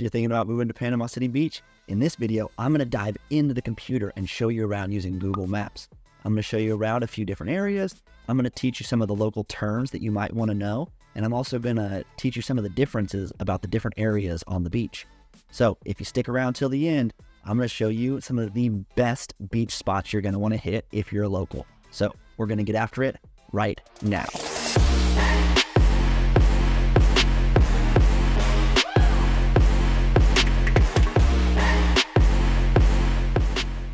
You're thinking about moving to Panama City Beach? In this video, I'm going to dive into the computer and show you around using Google Maps. I'm going to show you around a few different areas. I'm going to teach you some of the local terms that you might want to know. And I'm also going to teach you some of the differences about the different areas on the beach. So if you stick around till the end, I'm going to show you some of the best beach spots you're going to want to hit if you're a local. So we're going to get after it right now.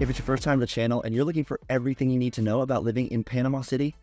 If it's your first time to the channel and you're looking for everything you need to know about living in Panama City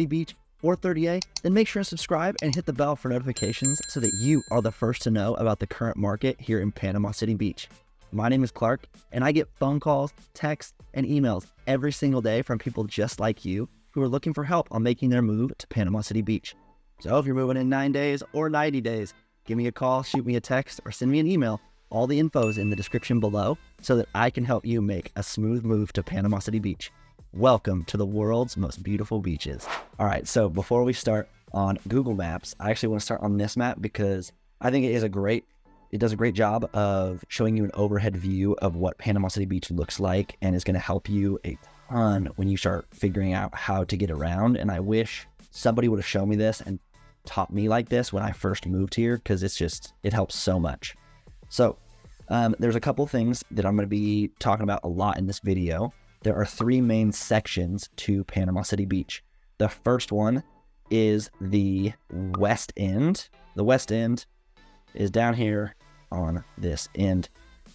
Beach, or 30A, then make sure to subscribe and hit the bell for notifications so that you are the first to know about the current market here in Panama City Beach. My name is Clark, and I get phone calls, texts, and emails every single day from people just like you who are looking for help on making their move to Panama City Beach. So if you're moving in 9 days or 90 days, give me a call, shoot me a text, or send me an email. All the info is in the description below so that I can help you make a smooth move to Panama City Beach. Welcome to the world's most beautiful beaches. All right, so before we start on Google Maps, I actually want to start on this map because I think it does a great job of showing you an overhead view of what Panama City Beach looks like, and is going to help you a ton when you start figuring out how to get around. And I wish somebody would have shown me this and taught me like this when I first moved here, because it helps so much. So there's a couple things that I'm going to be talking about a lot in this video. There are three main sections to Panama City Beach. The first one is the west end. The west end is down here on this end.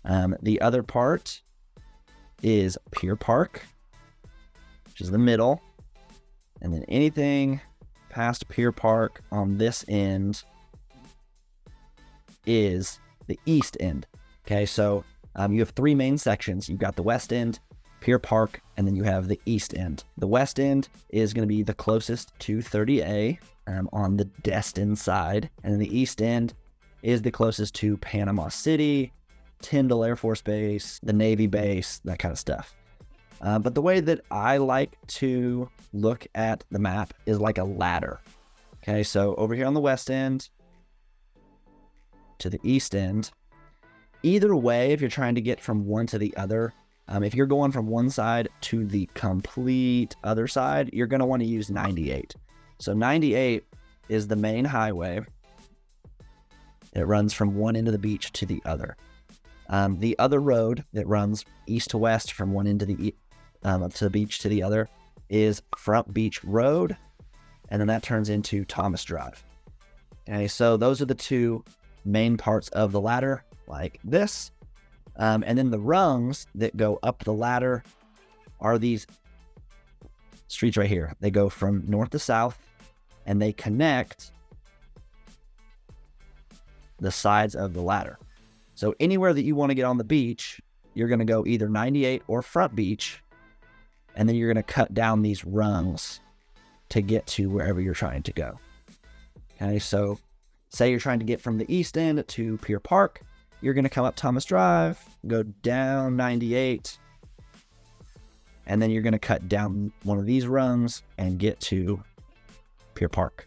The other part is Pier Park, which is the middle. And then anything past Pier Park on this end is the east end. Okay, so you have three main sections. You've got the west end, Pier Park, and then you have the east end. The west end is going to be the closest to 30A on the Destin side, and then the east end is the closest to Panama City, Tyndall Air Force Base, the Navy base, that kind of stuff. But the way that I like to look at the map is like a ladder. Okay, so over here on the west end to the east end, either way, if you're trying to get from one to the other, if you're going from one side to the complete other side, you're going to want to use 98. So 98 is the main highway. It runs from one end of the beach to the other. The other road that runs east to west from one end to the beach to the other is Front Beach Road, and then that turns into Thomas Drive. Okay, so those are the two main parts of the ladder, like this. And then the rungs that go up the ladder are these streets right here. They go from north to south, and they connect the sides of the ladder. So anywhere that you want to get on the beach, you're going to go either 98 or Front Beach, and then you're going to cut down these rungs to get to wherever you're trying to go. Okay, so say you're trying to get from the east end to Pier Park, you're going to come up Thomas Drive, go down 98, and then you're going to cut down one of these rungs and get to Pier Park.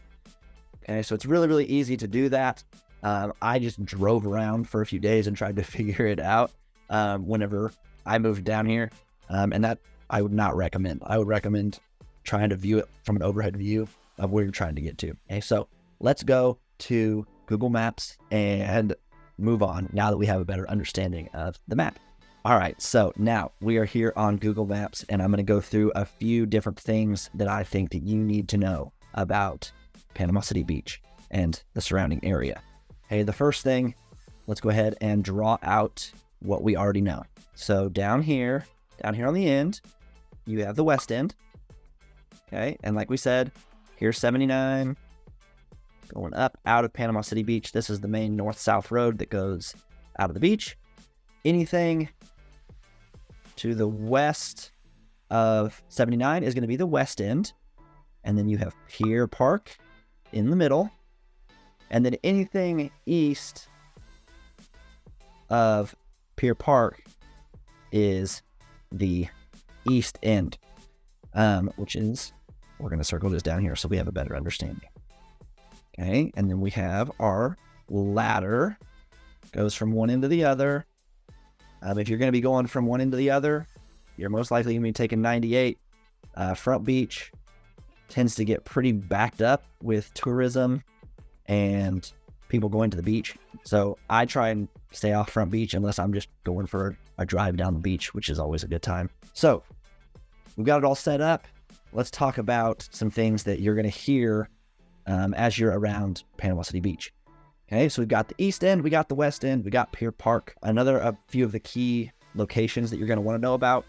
Okay, so it's really, really easy to do that. I just drove around for a few days and tried to figure it out whenever I moved down here, and that I would not recommend. I would recommend trying to view it from an overhead view of where you're trying to get to. Okay, so let's go to Google Maps and move on now that we have a better understanding of the map. All right, so now we are here on Google Maps, and I'm going to go through a few different things that I think that you need to know about Panama City Beach and the surrounding area. Okay, the first thing, let's go ahead and draw out what we already know. So down here on the end, you have the west end. Okay, and like we said, here's 79. Going up out of Panama City Beach. This is the main north-south road that goes out of the beach. Anything to the west of 79 is going to be the west end. And then you have Pier Park in the middle. And then anything east of Pier Park is the east end, which is, we're going to circle this down here so we have a better understanding. Okay, and then we have our ladder goes from one end to the other. If you're going to be going from one end to the other, you're most likely going to be taking 98. Front Beach tends to get pretty backed up with tourism and people going to the beach. So I try and stay off Front Beach unless I'm just going for a drive down the beach, which is always a good time. So we've got it all set up. Let's talk about some things that you're going to hear as you're around Panama City Beach. Okay, so we've got the East End, we got the West End, we got Pier Park. A few of the key locations that you're going to want to know about.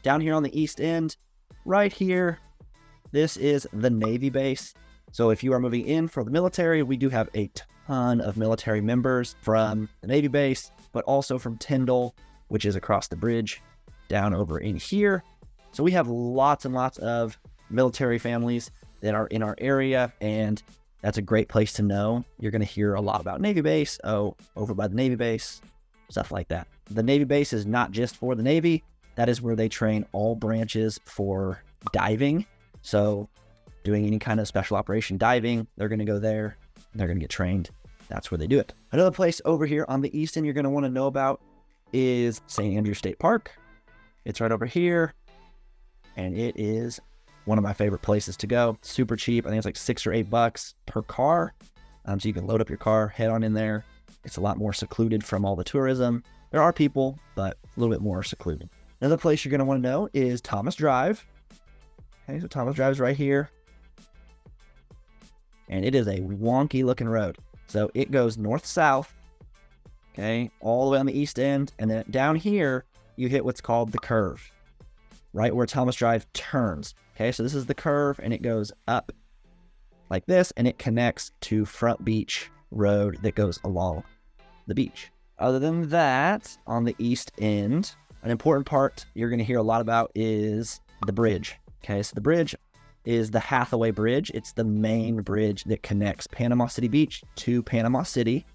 Down here on the East End, right here, this is the Navy base. So if you are moving in for the military, we do have a ton of military members from the Navy base, but also from Tyndall, which is across the bridge down over in here. So we have lots and lots of military families that are in our area, and that's a great place to know. You're going to hear a lot about Navy base, over by the Navy base, stuff like that. The Navy base is not just for the Navy. That is where they train all branches for diving. So doing any kind of special operation diving, they're going to go there. They're going to get trained. That's where they do it. Another place over here on the East End you're going to want to know about is St. Andrew State Park. It's right over here, and it is one of my favorite places to go. Super cheap. I think it's like $6 or $8 per car. So you can load up your car, head on in there. It's a lot more secluded from all the tourism. There are people, but a little bit more secluded. Another place you're going to want to know is Thomas Drive. Okay, so Thomas Drive is right here. And it is a wonky looking road. So it goes north-south, okay, all the way on the East End. And then down here, you hit what's called the curve, right where Thomas Drive turns. Okay, so this is the curve, and it goes up like this, and it connects to Front Beach Road that goes along the beach. Other than that, on the East End, an important part you're going to hear a lot about is the bridge. Okay, so the bridge is the Hathaway Bridge. It's the main bridge that connects Panama City Beach to Panama City.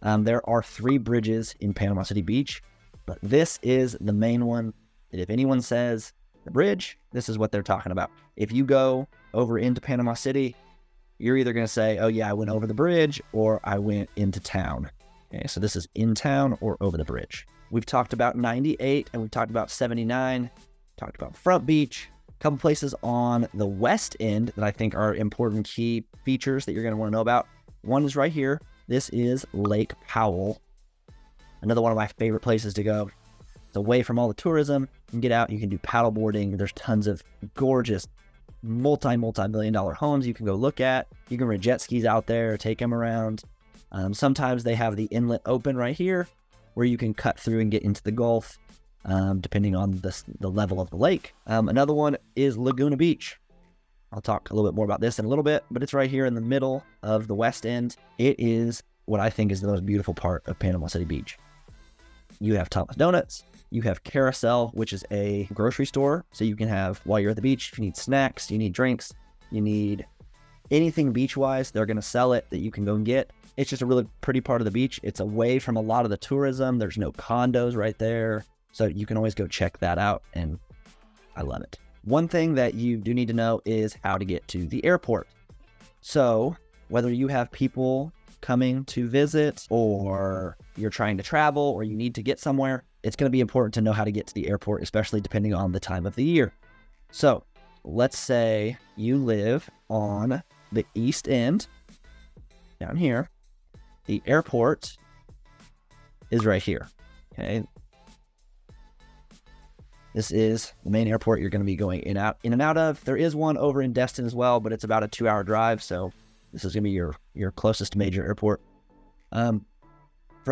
There are 3 bridges in Panama City Beach, but this is the main one that if anyone says the bridge, this is what they're talking about. If you go over into Panama City, you're either going to say, oh yeah, I went over the bridge, or I went into town. Okay, so this is in town or over the bridge. We've talked about 98 and we've talked about 79, talked about Front Beach. Couple places on the West End that I think are important key features that you're going to want to know about. One is right here. This is Lake Powell. Another one of my favorite places to go. It's away from all the tourism. You can get out, you can do paddle boarding. There's tons of gorgeous multi-million dollar homes you can go look at. You can rent jet skis out there, take them around. Sometimes they have the inlet open right here where you can cut through and get into the Gulf. Depending on the level of the lake. Another one is Laguna Beach. I'll talk a little bit more about this in a little bit, but it's right here in the middle of the West End. It is what I think is the most beautiful part of Panama City Beach. You have Thomas Donuts. You have Carousel, which is a grocery store. So you can have, while you're at the beach, if you need snacks, you need drinks, you need anything beach-wise, they're going to sell it that you can go and get. It's just a really pretty part of the beach. It's away from a lot of the tourism. There's no condos right there. So you can always go check that out, and I love it. One thing that you do need to know is how to get to the airport. So whether you have people coming to visit, or you're trying to travel, or you need to get somewhere, it's going to be important to know how to get to the airport, especially depending on the time of the year. So let's say you live on the East End, down here. The airport is right here, okay? This is the main airport you're going to be going in and out of. There is one over in Destin as well, but it's about a 2-hour drive. So this is going to be your closest major airport. From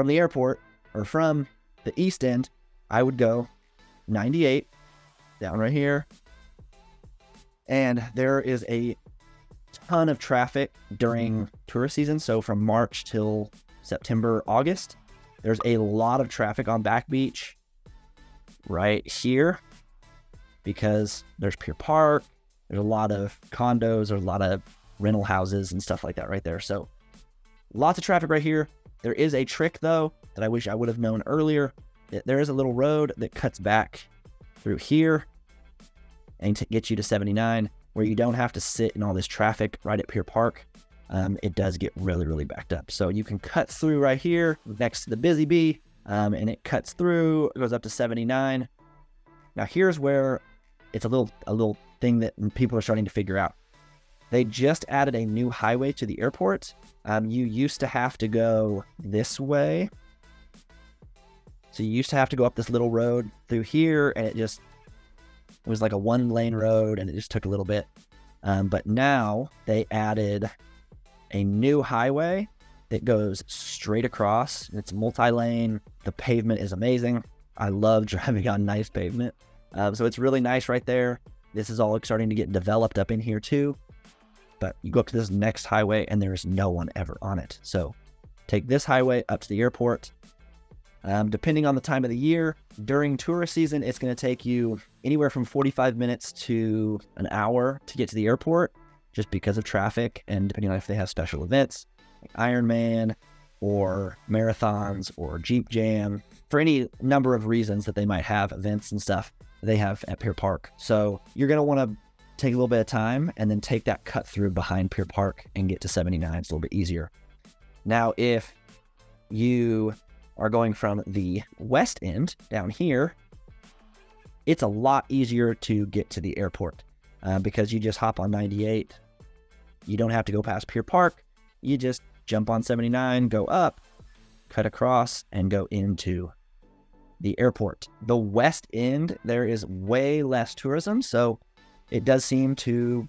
the airport, or from the East End, I would go 98 down right here. And there is a ton of traffic during tourist season. So from March till September, August, there's a lot of traffic on Back Beach right here because there's Pier Park. There's a lot of condos, there's a lot of rental houses and stuff like that right there. So lots of traffic right here. There is a trick though that I wish I would have known earlier. There is a little road that cuts back through here and to get you to 79, where you don't have to sit in all this traffic right at Pier Park. it does get really, really backed up. So you can cut through right here next to the Busy Bee, and it cuts through, it goes up to 79. Now here's where it's a little thing that people are starting to figure out. They just added a new highway to the airport. You used to have to go this way. So you used to have to go up this little road through here, and it was like a 1-lane road, and it just took a little bit. But now they added a new highway that goes straight across. It's multi-lane. The pavement is amazing. I love driving on nice pavement. So it's really nice right there. This is all starting to get developed up in here too. But you go up to this next highway and there's no one ever on it. So take this highway up to the airport. Depending on the time of the year, during tourist season, it's going to take you anywhere from 45 minutes to an hour to get to the airport, just because of traffic and depending on if they have special events like Ironman or marathons or Jeep Jam, for any number of reasons that they might have events and stuff they have at Pier Park. So you're going to want to take a little bit of time and then take that cut through behind Pier Park and get to 79. It's a little bit easier. Now, if you are going from the west end down here, it's a lot easier to get to the airport because you just hop on 98. You don't have to go past Pier Park. You just jump on 79, go up, cut across, and go into the airport. The west end, there is way less tourism, so it does seem to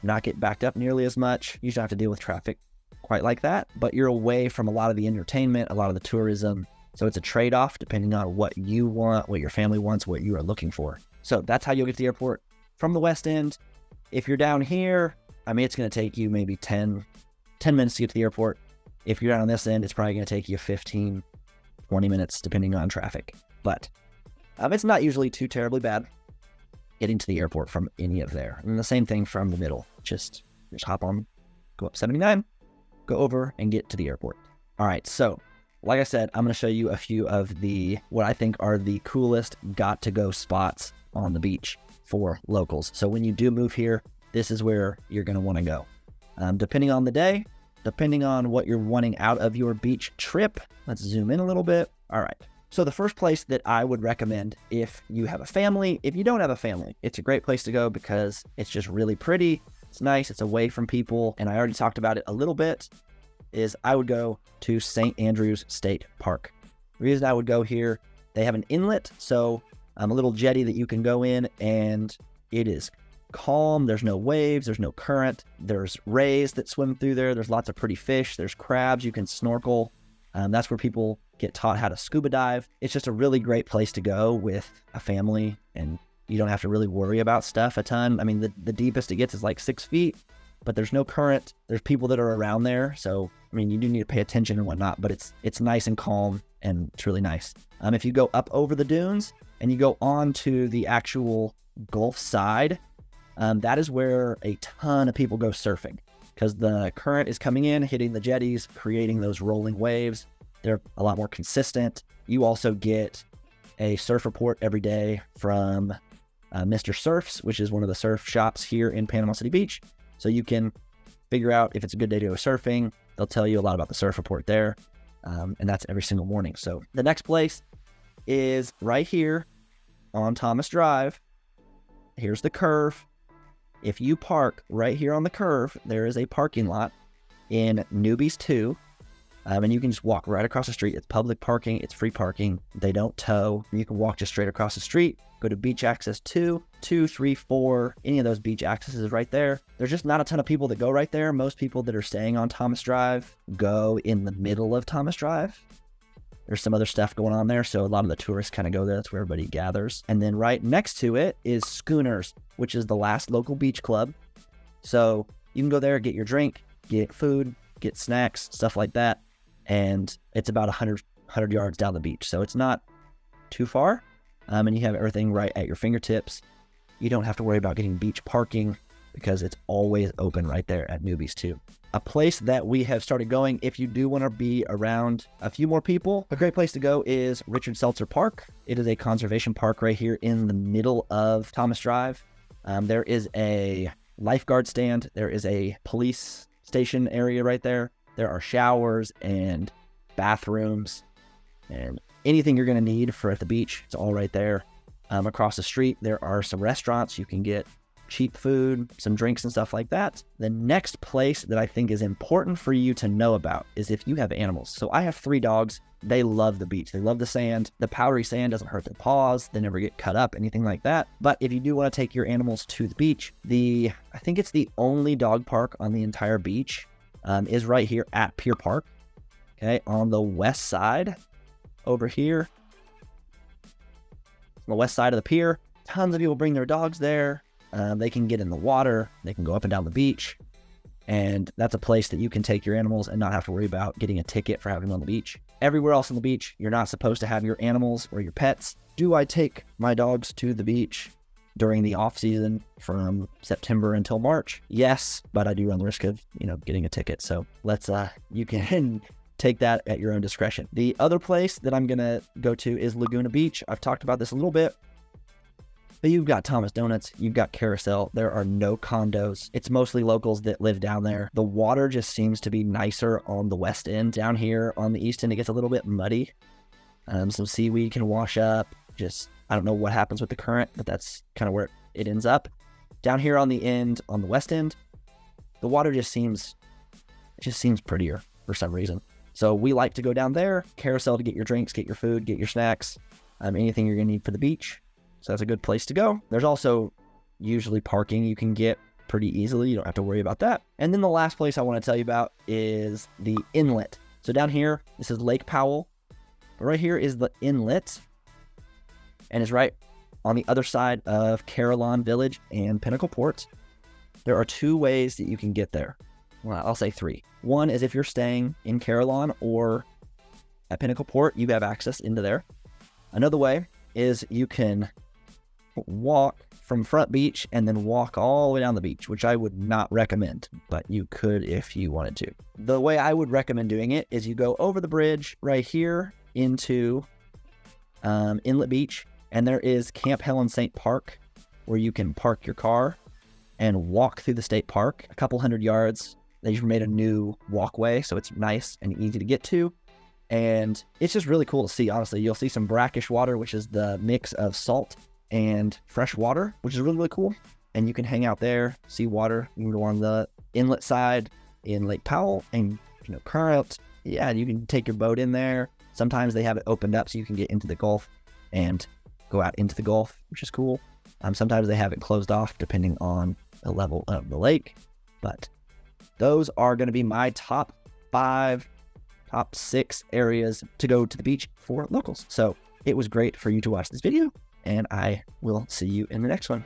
not get backed up nearly as much. You don't have to deal with traffic quite like that, but you're away from a lot of the entertainment, a lot of the tourism. So it's a trade-off depending on what you want, what your family wants, what you are looking for. So that's how you'll get to the airport from the west end. If you're down here, I mean, it's going to take you maybe 10 minutes to get to the airport. If you're down on this end, it's probably going to take you 15, 20 minutes depending on traffic. But it's not usually too terribly bad getting to the airport from any of there. And the same thing from the middle. Just hop on, go up 79, go over, and get to the airport. All right, so like I said, I'm going to show you a few of what I think are the coolest got-to-go spots on the beach for locals. So when you do move here, this is where you're going to want to go. Depending on the day, depending on what you're wanting out of your beach trip. Let's zoom in a little bit. All right. So the first place that I would recommend if you have a family, if you don't have a family, it's a great place to go because it's just really pretty. It's nice. It's away from people. And I already talked about it a little bit, is I would go to St. Andrews State Park. The reason I would go here, they have an inlet, so a little jetty that you can go in, and it is calm. There's no waves. There's no current. There's rays that swim through there. There's lots of pretty fish. There's crabs. You can snorkel. That's where people get taught how to scuba dive. It's just a really great place to go with a family, and you don't have to really worry about stuff a ton. I mean, the deepest it gets is like 6 feet, but there's no current. There's people that are around there. So, I mean, you do need to pay attention and whatnot, but it's nice and calm, and it's really nice. If you go up over the dunes and you go on to the actual Gulf side, that is where a ton of people go surfing because the current is coming in, hitting the jetties, creating those rolling waves. They're a lot more consistent. You also get a surf report every day from Mr. Surfs, which is one of the surf shops here in Panama City Beach. So you can figure out if it's a good day to go surfing. They'll tell you a lot about the surf report there. And that's every single morning. So the next place is right here on Thomas Drive. Here's the curve. If you park right here on the curve, there is a parking lot in Newbies 2. And you can just walk right across the street. It's public parking. It's free parking. They don't tow. You can walk just straight across the street. Go to beach access 2, 3, 4. Any of those beach accesses right there. There's just not a ton of people that go right there. Most people that are staying on Thomas Drive go in the middle of Thomas Drive. There's some other stuff going on there, so a lot of the tourists kind of go there. That's where everybody gathers. And then right next to it is Schooners, which is the last local beach club. So you can go there, get your drink, get food, get snacks, stuff like that. And it's about 100 yards down the beach. So it's not too far. And you have everything right at your fingertips. You don't have to worry about getting beach parking because it's always open right there at Newbies 2. A place that we have started going if you do want to be around a few more people. A great place to go is Richard Seltzer Park. It is a conservation park right here in the middle of Thomas Drive. There is a lifeguard stand. There is a police station area right there. There are showers and bathrooms and anything you're going to need for at the beach. It's all right there. Across the street, there are some restaurants. You can get cheap food, some drinks and stuff like that. The next place that I think is important for you to know about is if you have animals. So I have 3 dogs. They love the beach. They love the sand. The powdery sand doesn't hurt their paws. They never get cut up, anything like that. But if you do want to take your animals to the beach, I think it's the only dog park on the entire beach is right here at Pier Park. Okay, on the west side over here. On the west side of the pier, tons of people bring their dogs there. They can get in the water, they can go up and down the beach, and that's a place that you can take your animals and not have to worry about getting a ticket for having them on the beach. Everywhere else on the beach, you're not supposed to have your animals or your pets. Do I take my dogs to the beach during the off season from September until March? Yes, but I do run the risk of, getting a ticket. So you can take that at your own discretion. The other place that I'm gonna go to is Laguna Beach. I've talked about this a little bit. But you've got Thomas Donuts, you've got Carousel. There are no condos. It's mostly locals that live down there. The water just seems to be nicer on the west end. Down here on the east end, it gets a little bit muddy. Some seaweed can wash up. I don't know what happens with the current, but that's kind of where it ends up. Down here on the end, on the west end, the water just seems prettier for some reason. So we like to go down there. Carousel to get your drinks, get your food, get your snacks, anything you're gonna need for the beach. So that's a good place to go. There's also usually parking you can get pretty easily. You don't have to worry about that. And then the last place I want to tell you about is the inlet. So down here, this is Lake Powell. Right here is the inlet. And it's right on the other side of Carillon Village and Pinnacle Port. There are 2 ways that you can get there. Well, I'll say 3. One is if you're staying in Carillon or at Pinnacle Port, you have access into there. Another way is you can walk from Front Beach and then walk all the way down the beach, which I would not recommend, but you could if you wanted to. The way I would recommend doing it is you go over the bridge right here into Inlet Beach, and there is Camp Helen St. Park where you can park your car and walk through the state park a couple hundred yards. They've made a new walkway, so it's nice and easy to get to. And it's just really cool to see, honestly. You'll see some brackish water, which is the mix of salt and fresh water, which is really, really cool. And you can hang out there, see water. You can go on the inlet side in Lake Powell and, current. Yeah, you can take your boat in there. Sometimes they have it opened up so you can get into the Gulf and go out into the Gulf, which is cool. Sometimes they have it closed off depending on the level of the lake. But those are going to be my top 6 areas to go to the beach for locals. So it was great for you to watch this video, and I will see you in the next one.